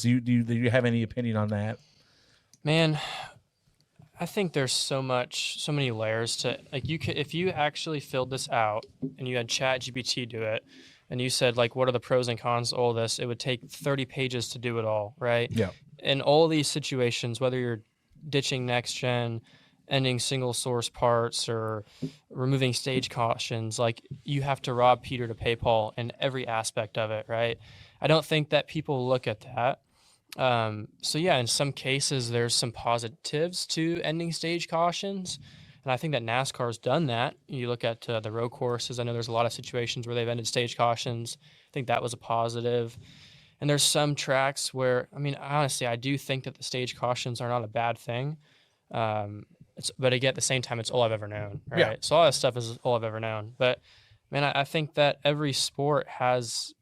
Do you have any opinion on that? Man, I think there's so many layers to like you could if you actually filled this out and you had Chat GPT do it and you said like what are the pros and cons of all this, it would take 30 pages to do it all, right? Yeah. In all these situations, whether you're ditching next gen, ending single source parts, or removing stage cautions, like you have to rob Peter to pay Paul in every aspect of it, right? I don't think that people look at that. So yeah, in some cases, there's some positives to ending stage cautions, and I think that NASCAR's done that. You look at the road courses. I know there's a lot of situations where they've ended stage cautions. I think that was a positive. And there's some tracks where, I mean, honestly, I do think that the stage cautions are not a bad thing. But again, at the same time, it's all I've ever known, right? Yeah. So all that stuff is all I've ever known. But man, I think that every sport has,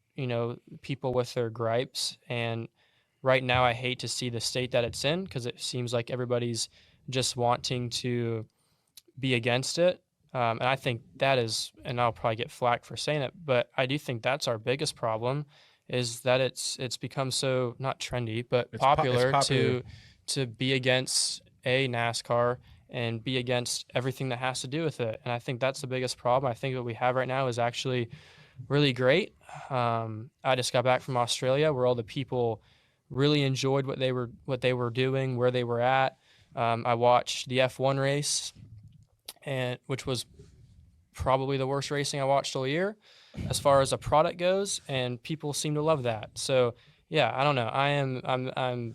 people with their gripes. And right now, I hate to see the state that it's in because it seems like everybody's just wanting to be against it. And I think that is, and I'll probably get flack for saying it, but I do think that's our biggest problem is that it's become so not trendy, but It's popular popular. to be against a NASCAR and be against everything that has to do with it. And I think that's the biggest problem. I think what we have right now is actually really great. I just got back from Australia where all the people really enjoyed what they were doing, where they were at. I watched the F1 race, and which was probably the worst racing I watched all year, as far as a product goes, and people seem to love that. So yeah, I don't know. I'm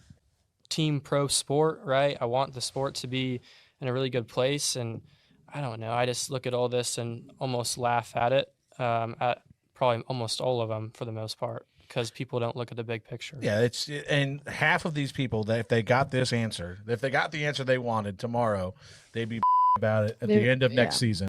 team pro sport, right? I want the sport to be in a really good place, and I don't know. I just look at all this and almost laugh at it. At probably almost all of them for the most part, because people don't look at the big picture. Yeah, and half of these people that if they got the answer they wanted tomorrow, they'd be about it at the end of next season.